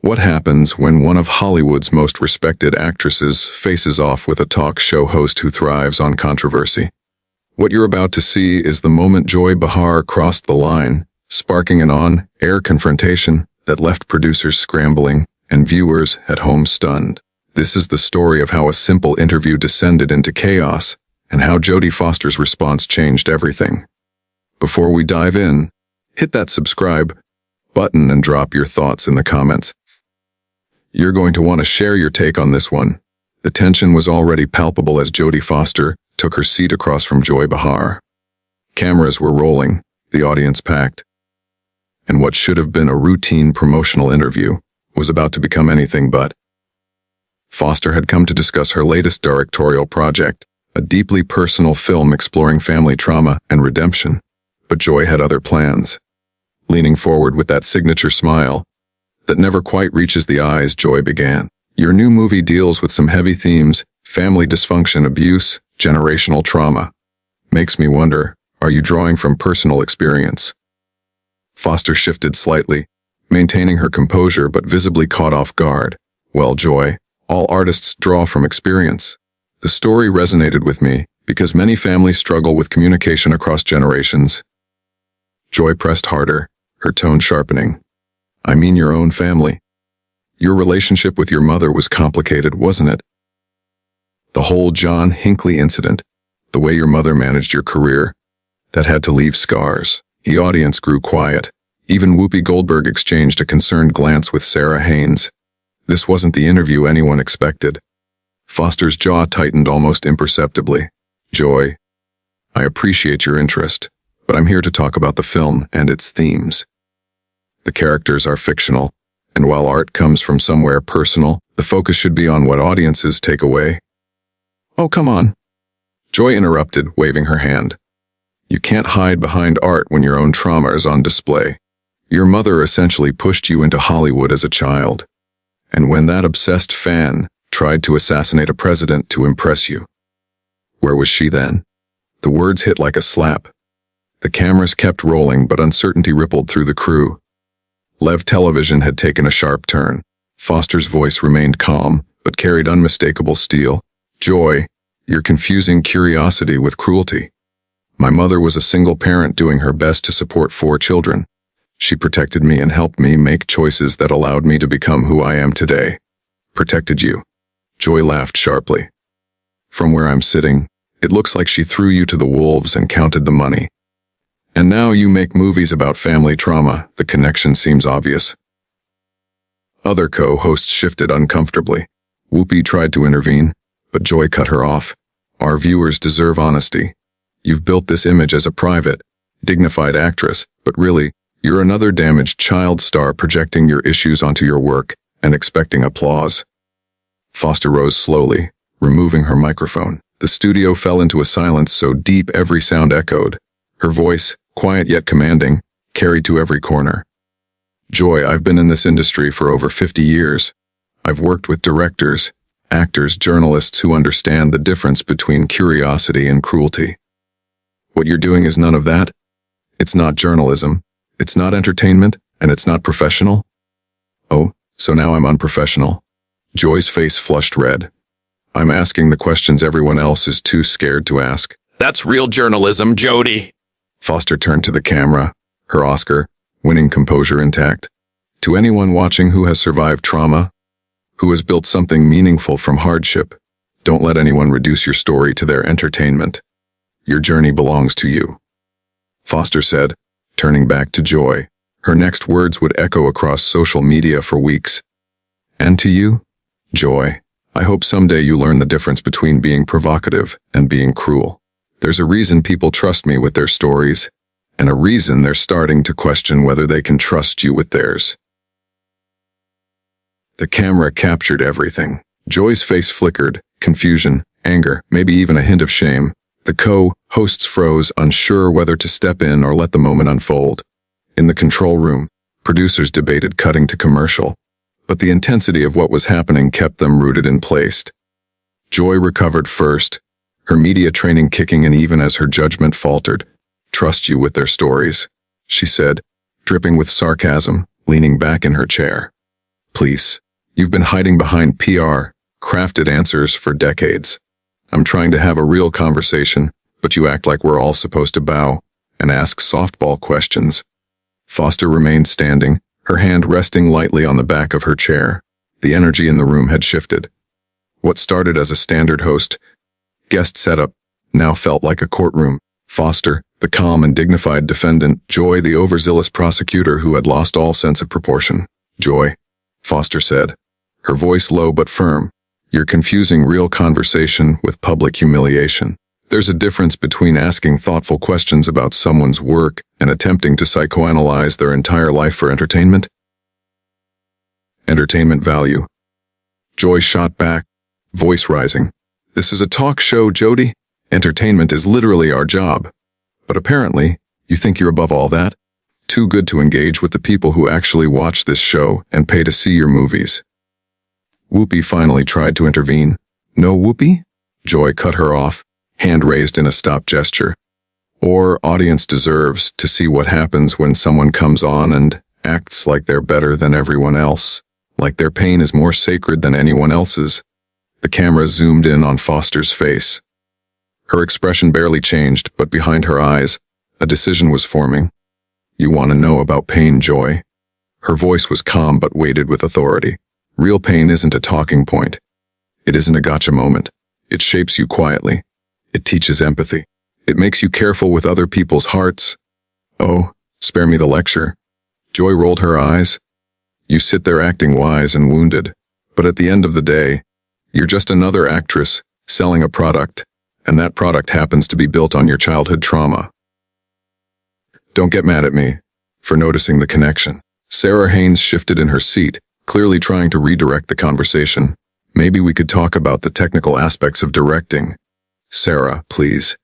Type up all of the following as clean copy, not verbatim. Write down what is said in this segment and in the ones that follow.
What happens when one of Hollywood's most respected actresses faces off with a talk show host who thrives on controversy? What you're about to see is the moment Joy Behar crossed the line, sparking an on-air confrontation that left producers scrambling and viewers at home stunned. This is the story of how a simple interview descended into chaos and how Jodie Foster's response changed everything. Before we dive in, hit that subscribe button and drop your thoughts in the comments. You're going to want to share your take on this one. The tension was already palpable as Jodie Foster took her seat across from Joy Behar. Cameras were rolling, the audience packed, and what should have been a routine promotional interview was about to become anything but. Foster had come to discuss her latest directorial project, a deeply personal film exploring family trauma and redemption, but Joy had other plans. Leaning forward with that signature smile that never quite reaches the eyes, Joy began. Your new movie deals with some heavy themes: family dysfunction, abuse, generational trauma. Makes me wonder, are you drawing from personal experience? Foster shifted slightly, maintaining her composure but visibly caught off guard. Well, Joy, all artists draw from experience. The story resonated with me because many families struggle with communication across generations. Joy pressed harder, her tone sharpening. I mean your own family. Your relationship with your mother was complicated, wasn't it? The whole John Hinckley incident, the way your mother managed your career, that had to leave scars. The audience grew quiet. Even Whoopi Goldberg exchanged a concerned glance with Sarah Haynes. This wasn't the interview anyone expected. Foster's jaw tightened almost imperceptibly. Joy, I appreciate your interest, but I'm here to talk about the film and its themes. The characters are fictional, and while art comes from somewhere personal, the focus should be on what audiences take away. Oh, come on. Joy interrupted, waving her hand. You can't hide behind art when your own trauma is on display. Your mother essentially pushed you into Hollywood as a child. And when that obsessed fan tried to assassinate a president to impress you, where was she then? The words hit like a slap. The cameras kept rolling, but uncertainty rippled through the crew. Lev television had taken a sharp turn. Foster's voice remained calm, but carried unmistakable steel. Joy, you're confusing curiosity with cruelty. My mother was a single parent doing her best to support 4 children. She protected me and helped me make choices that allowed me to become who I am today. Protected you. Joy laughed sharply. From where I'm sitting, it looks like she threw you to the wolves and counted the money. And now you make movies about family trauma. The connection seems obvious. Other co-hosts shifted uncomfortably. Whoopi tried to intervene, but Joy cut her off. Our viewers deserve honesty. You've built this image as a private, dignified actress, but really, you're another damaged child star projecting your issues onto your work and expecting applause. Foster rose slowly, removing her microphone. The studio fell into a silence so deep every sound echoed. Her voice, quiet yet commanding, carried to every corner. Joy, I've been in this industry for over 50 years. I've worked with directors, actors, journalists who understand the difference between curiosity and cruelty. What you're doing is none of that. It's not journalism, it's not entertainment, and it's not professional. Oh, so now I'm unprofessional. Joy's face flushed red. I'm asking the questions everyone else is too scared to ask. That's real journalism, Jodie. Foster turned to the camera, her Oscar-winning composure intact. To anyone watching who has survived trauma, who has built something meaningful from hardship, don't let anyone reduce your story to their entertainment. Your journey belongs to you. Foster said, turning back to Joy. Her next words would echo across social media for weeks. And to you, Joy, I hope someday you learn the difference between being provocative and being cruel. There's a reason people trust me with their stories, and a reason they're starting to question whether they can trust you with theirs. The camera captured everything. Joy's face flickered, confusion, anger, maybe even a hint of shame. The co-hosts froze, unsure whether to step in or let the moment unfold. In the control room, producers debated cutting to commercial, but the intensity of what was happening kept them rooted in place. Joy recovered first, her media training kicking in even as her judgment faltered. Trust you with their stories, she said, dripping with sarcasm, leaning back in her chair. Please. You've been hiding behind PR, crafted answers for decades. I'm trying to have a real conversation, but you act like we're all supposed to bow and ask softball questions. Foster remained standing, her hand resting lightly on the back of her chair. The energy in the room had shifted. What started as a standard host guest setup now felt like a courtroom. Foster, the calm and dignified defendant, Joy, the overzealous prosecutor who had lost all sense of proportion. Joy, Foster said, her voice low but firm, you're confusing real conversation with public humiliation. There's a difference between asking thoughtful questions about someone's work and attempting to psychoanalyze their entire life for entertainment. Entertainment value. Joy shot back, voice rising. This is a talk show, Jodie. Entertainment is literally our job. But apparently, you think you're above all that? Too good to engage with the people who actually watch this show and pay to see your movies. Whoopi finally tried to intervene. No, Whoopi? Joy cut her off, hand raised in a stop gesture. Our audience deserves to see what happens when someone comes on and acts like they're better than everyone else, like their pain is more sacred than anyone else's. The camera zoomed in on Foster's face. Her expression barely changed, but behind her eyes, a decision was forming. You want to know about pain, Joy? Her voice was calm but weighted with authority. Real pain isn't a talking point. It isn't a gotcha moment. It shapes you quietly. It teaches empathy. It makes you careful with other people's hearts. Oh, spare me the lecture. Joy rolled her eyes. You sit there acting wise and wounded, but at the end of the day, you're just another actress selling a product, and that product happens to be built on your childhood trauma. Don't get mad at me for noticing the connection. Sarah Haynes shifted in her seat, clearly trying to redirect the conversation. Maybe we could talk about the technical aspects of directing. Sarah, please.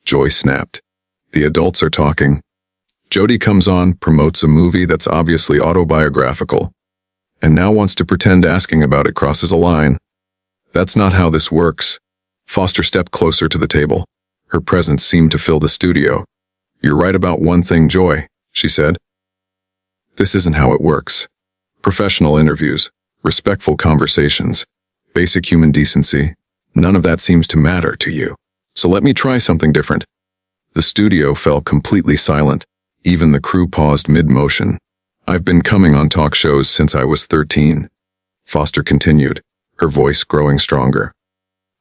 Joy snapped. The adults are talking. Jodie comes on, promotes a movie that's obviously autobiographical, and now wants to pretend asking about it crosses a line. That's not how this works. Foster stepped closer to the table. Her presence seemed to fill the studio. You're right about one thing, Joy, she said. This isn't how it works. Professional interviews, respectful conversations, basic human decency, none of that seems to matter to you. So let me try something different. The studio fell completely silent. Even the crew paused mid-motion. I've been coming on talk shows since I was 13. Foster continued, her voice growing stronger.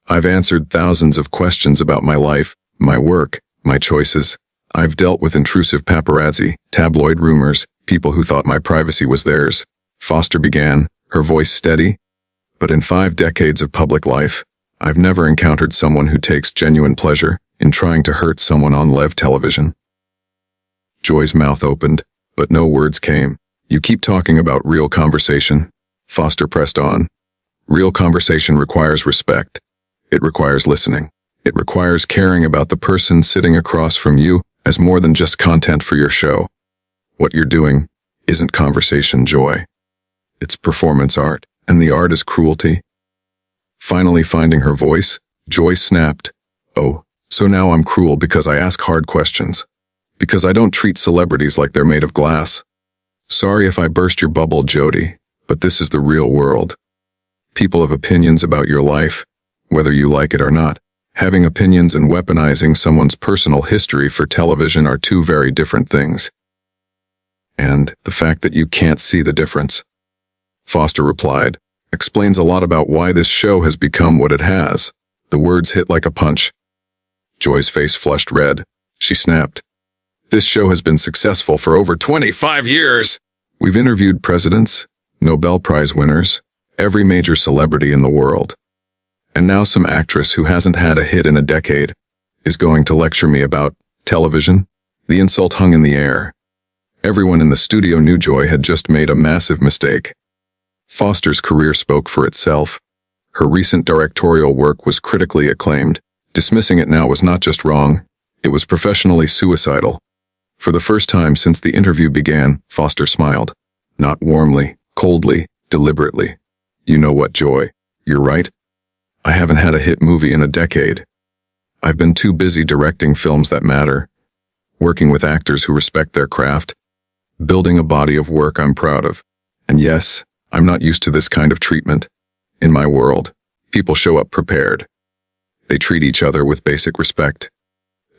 I've answered thousands of questions about my life, my work, my choices. I've dealt with intrusive paparazzi, tabloid rumors, people who thought my privacy was theirs. Foster began, her voice steady. But in 5 decades of public life, I've never encountered someone who takes genuine pleasure in trying to hurt someone on live television. Joy's mouth opened, but no words came. You keep talking about real conversation. Foster pressed on. Real conversation requires respect. It requires listening. It requires caring about the person sitting across from you as more than just content for your show. What you're doing isn't conversation, Joy. It's performance art, and the art is cruelty. Finally finding her voice, Joy snapped. Oh, so now I'm cruel because I ask hard questions. Because I don't treat celebrities like they're made of glass. Sorry if I burst your bubble, Jodie, but this is the real world. People have opinions about your life, whether you like it or not. Having opinions and weaponizing someone's personal history for television are two very different things. And the fact that you can't see the difference, Foster replied, explains a lot about why this show has become what it has. The words hit like a punch. Joy's face flushed red. She snapped. This show has been successful for over 25 years. We've interviewed presidents, Nobel Prize winners, every major celebrity in the world. And now some actress who hasn't had a hit in a decade is going to lecture me about television. The insult hung in the air. Everyone in the studio knew Joy had just made a massive mistake. Foster's career spoke for itself. Her recent directorial work was critically acclaimed. Dismissing it now was not just wrong, it was professionally suicidal. For the first time since the interview began, Foster smiled. Not warmly, coldly, deliberately. You know what, Joy? You're right. I haven't had a hit movie in a decade. I've been too busy directing films that matter, working with actors who respect their craft, building a body of work I'm proud of. And yes, I'm not used to this kind of treatment. In my world, people show up prepared. They treat each other with basic respect.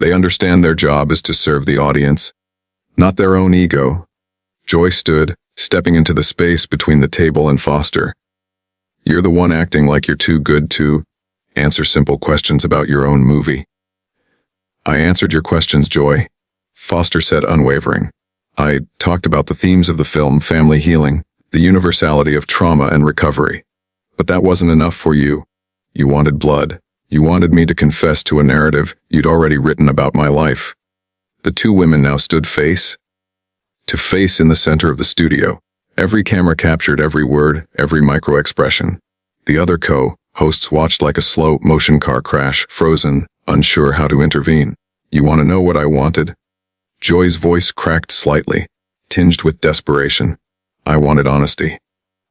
They understand their job is to serve the audience, not their own ego. Joy stood, stepping into the space between the table and Foster. You're the one acting like you're too good to answer simple questions about your own movie. I answered your questions, Joy, Foster said, unwavering. I talked about the themes of the film, family healing, the universality of trauma and recovery. But that wasn't enough for you. You wanted blood. You wanted me to confess to a narrative you'd already written about my life. The two women now stood face to face in the center of the studio. Every camera captured every word, every micro-expression. The other co-hosts watched like a slow motion car crash, frozen, unsure how to intervene. You want to know what I wanted? Joy's voice cracked slightly, tinged with desperation. I wanted honesty.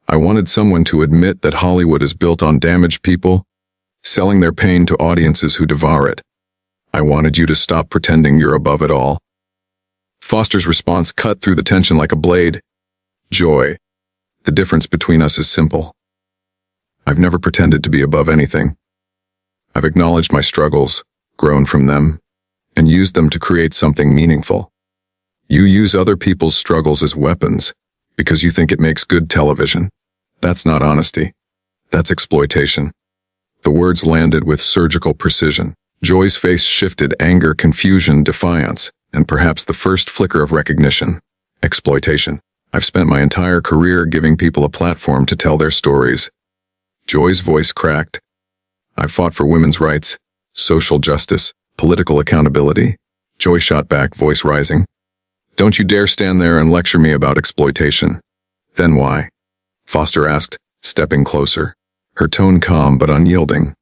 I wanted someone to admit that Hollywood is built on damaged people, selling their pain to audiences who devour it. I wanted you to stop pretending you're above it all. Foster's response cut through the tension like a blade. Joy, the difference between us is simple. I've never pretended to be above anything. I've acknowledged my struggles, grown from them, and used them to create something meaningful. You use other people's struggles as weapons because you think it makes good television. That's not honesty. That's exploitation. The words landed with surgical precision. Joy's face shifted: anger, confusion, defiance, and perhaps the first flicker of recognition. Exploitation. I've spent my entire career giving people a platform to tell their stories. Joy's voice cracked. I've fought for women's rights, social justice, political accountability. Joy shot back, voice rising. Don't you dare stand there and lecture me about exploitation. Then why? Foster asked, stepping closer, her tone calm but unyielding.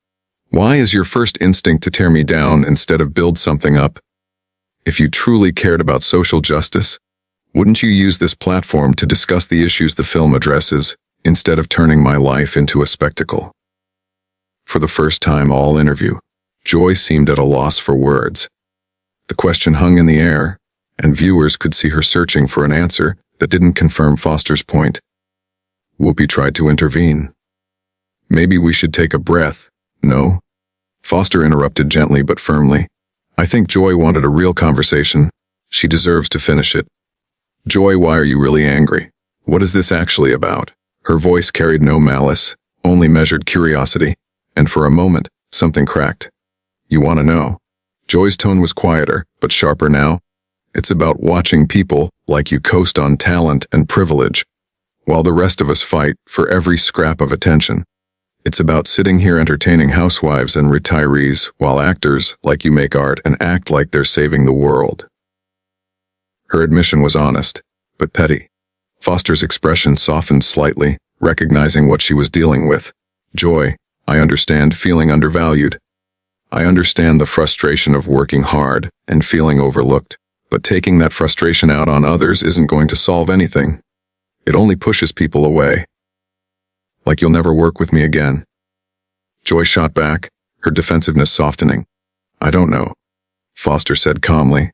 Why is your first instinct to tear me down instead of build something up? If you truly cared about social justice, wouldn't you use this platform to discuss the issues the film addresses, instead of turning my life into a spectacle? For the first time all interview, Joy seemed at a loss for words. The question hung in the air, and viewers could see her searching for an answer that didn't confirm Foster's point. Whoopi tried to intervene. Maybe we should take a breath. No? Foster interrupted gently but firmly. I think Joy wanted a real conversation. She deserves to finish it. Joy, why are you really angry? What is this actually about? Her voice carried no malice, only measured curiosity, and for a moment, something cracked. You want to know? Joy's tone was quieter, but sharper now. It's about watching people like you coast on talent and privilege, while the rest of us fight for every scrap of attention. It's about sitting here entertaining housewives and retirees while actors like you make art and act like they're saving the world. Her admission was honest, but petty. Foster's expression softened slightly, recognizing what she was dealing with. Joy, I understand feeling undervalued. I understand the frustration of working hard and feeling overlooked, but taking that frustration out on others isn't going to solve anything. It only pushes people away. Like you'll never work with me again. Joy shot back, her defensiveness softening. I don't know, Foster said calmly.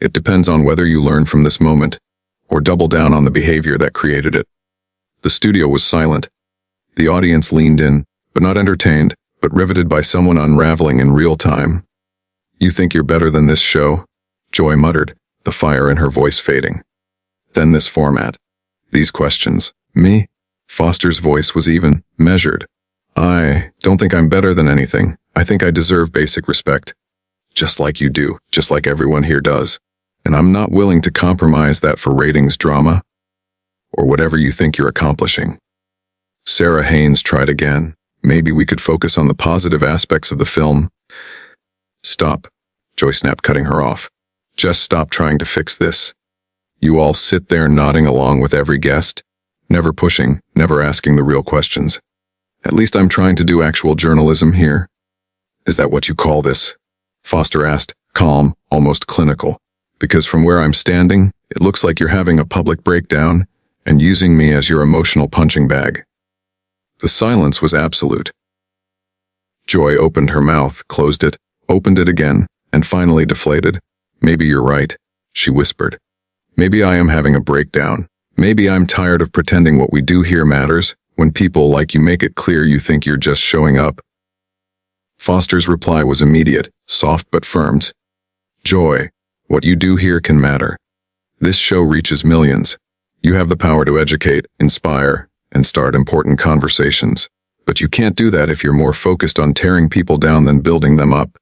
It depends on whether you learn from this moment, or double down on the behavior that created it. The studio was silent. The audience leaned in, but not entertained, but riveted by someone unraveling in real time. You think you're better than this show? Joy muttered, the fire in her voice fading. Then this format. These questions. Me? Foster's voice was even, measured. I don't think I'm better than anything. I think I deserve basic respect. Just like you do, just like everyone here does. And I'm not willing to compromise that for ratings drama, or whatever you think you're accomplishing. Sarah Haynes tried again. Maybe we could focus on the positive aspects of the film. Stop, Joy snapped, cutting her off. Just stop trying to fix this. You all sit there nodding along with every guest, never pushing, never asking the real questions. At least I'm trying to do actual journalism here. Is that what you call this? Foster asked, calm, almost clinical. Because from where I'm standing, it looks like you're having a public breakdown and using me as your emotional punching bag. The silence was absolute. Joy opened her mouth, closed it, opened it again, and finally deflated. Maybe you're right, she whispered. Maybe I am having a breakdown. Maybe I'm tired of pretending what we do here matters, when people like you make it clear you think you're just showing up. Foster's reply was immediate, soft but firm. Joy, what you do here can matter. This show reaches millions. You have the power to educate, inspire, and start important conversations. But you can't do that if you're more focused on tearing people down than building them up.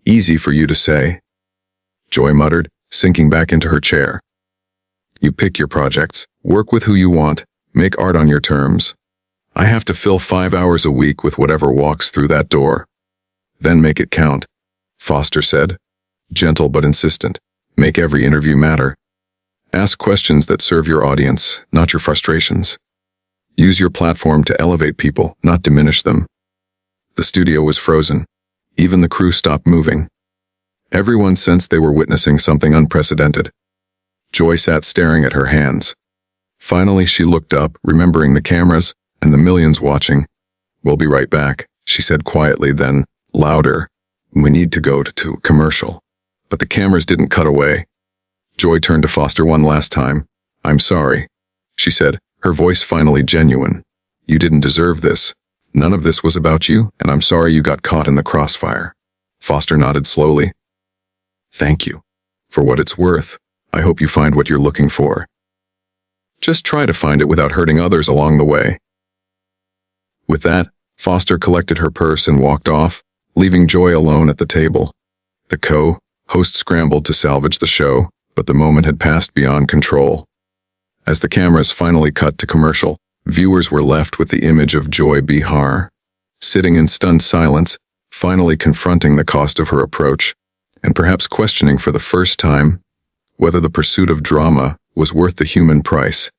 Easy for you to say, Joy muttered, sinking back into her chair. You pick your projects, work with who you want, make art on your terms. I have to fill 5 hours a week with whatever walks through that door. Then make it count, Foster said, gentle but insistent. Make every interview matter. Ask questions that serve your audience, not your frustrations. Use your platform to elevate people, not diminish them. The studio was frozen. Even the crew stopped moving. Everyone sensed they were witnessing something unprecedented. Joy sat staring at her hands. Finally, she looked up, remembering the cameras and the millions watching. We'll be right back, she said quietly, then, louder. We need to go to commercial. But the cameras didn't cut away. Joy turned to Foster one last time. I'm sorry, she said, her voice finally genuine. You didn't deserve this. None of this was about you, and I'm sorry you got caught in the crossfire. Foster nodded slowly. Thank you. For what it's worth, I hope you find what you're looking for. Just try to find it without hurting others along the way. With that, Foster collected her purse and walked off, leaving Joy alone at the table. The co-host scrambled to salvage the show, but the moment had passed beyond control. As the cameras finally cut to commercial, viewers were left with the image of Joy Behar, sitting in stunned silence, finally confronting the cost of her approach, and perhaps questioning for the first time whether the pursuit of drama was worth the human price.